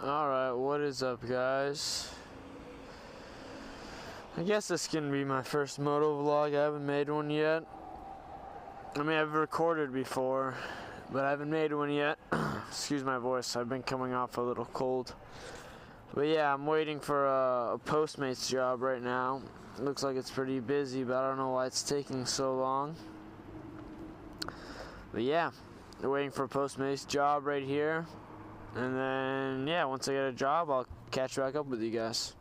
Alright, what is up, guys? I guess this can be my first moto vlog. I haven't made one yet. I mean, I've recorded before, but I haven't made one yet. Excuse my voice, I've been coming off a little cold. But yeah, I'm waiting for a POSTMATE's job right now. It looks like it's pretty busy, but I don't know why it's taking so long. But yeah, they're waiting for a POSTMATE's job right here. And then, yeah, once I get a job, I'll catch back up with you guys.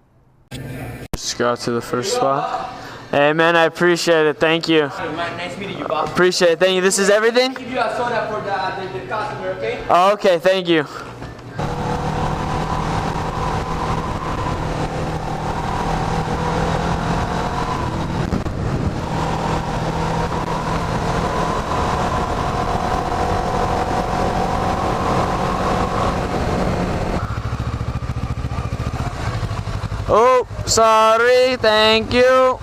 Just got to the first spot. Hey, man, I appreciate it. Thank you. Nice meeting you, boss. Appreciate it. Thank you. This is everything? I'll give you a soda for the customer, okay? Oh, okay. Thank you. Oh, sorry, thank you.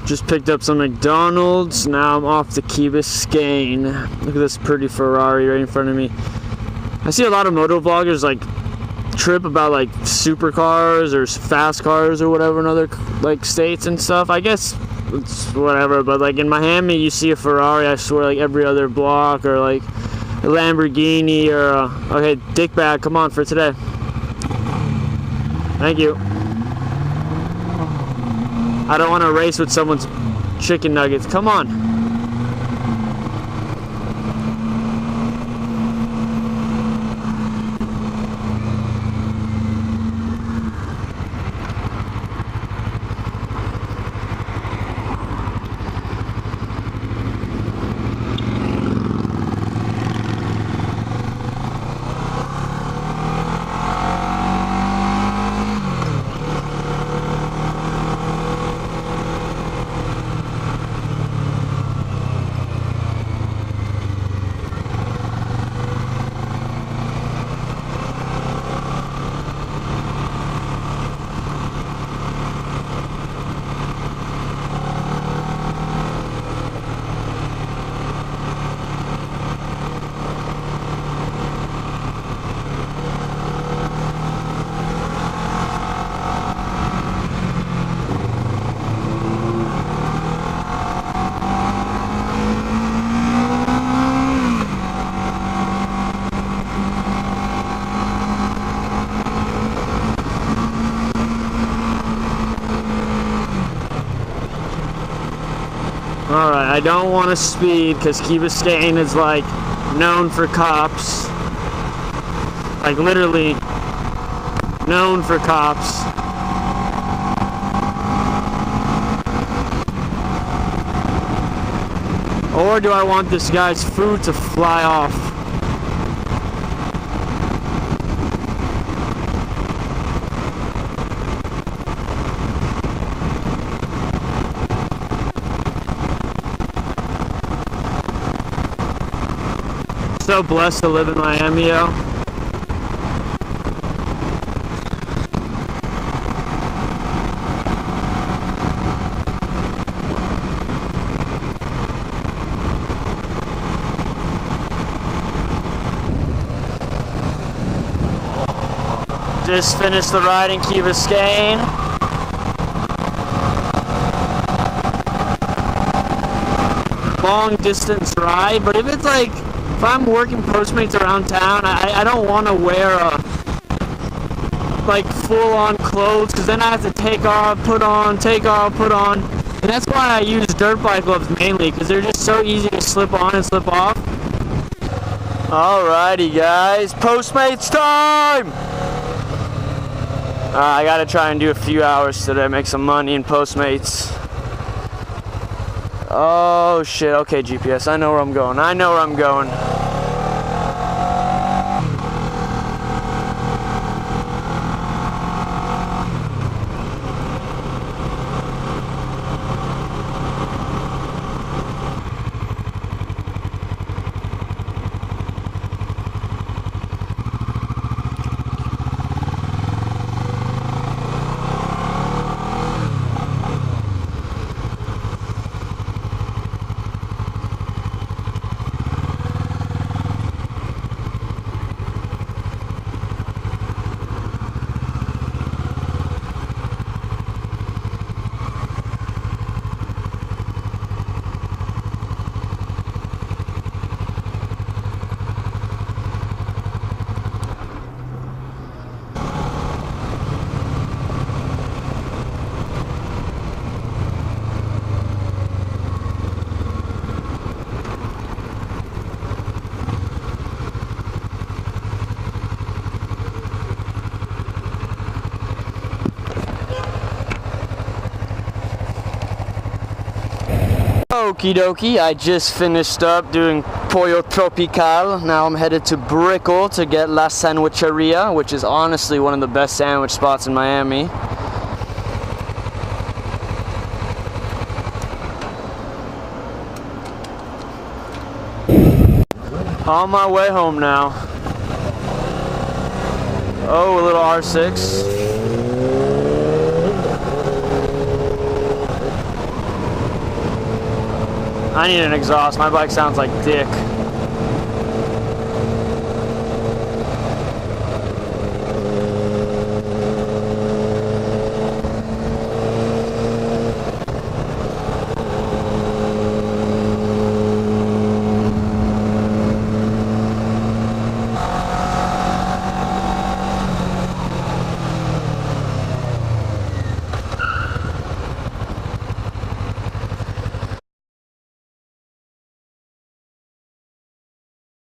Just picked up some McDonald's. Now I'm off to Key Biscayne. Look at this pretty Ferrari right in front of me. I see a lot of moto vloggers like trip about like supercars or fast cars or whatever in other like states and stuff. I guess it's whatever, but like in Miami you see a Ferrari, I swear, like every other block, or like a Lamborghini or a, okay, dick bag, come on for today. Thank you. I don't want to race with someone's chicken nuggets. Come on. Alright, I don't want to speed because Key Biscayne is like known for cops. Like literally known for cops. Or do I want this guy's food to fly off? So blessed to live in Miami, yo. Just finished the ride in Key Biscayne. Long distance ride, but if it's like if I'm working Postmates around town, I don't want to wear like full-on clothes, because then I have to take off, put on, take off, put on. And that's why I use dirt bike gloves mainly, because they're just so easy to slip on and slip off. Alrighty guys, Postmates time! I gotta try and do a few hours today, make some money in Postmates. Oh shit, okay GPS, I know where I'm going, I know where I'm going. Okie dokie, I just finished up doing Pollo Tropical. Now I'm headed to Brickell to get La Sandwicheria, which is honestly one of the best sandwich spots in Miami. On my way home now. Oh, a little R6. I need an exhaust. My bike sounds like dick.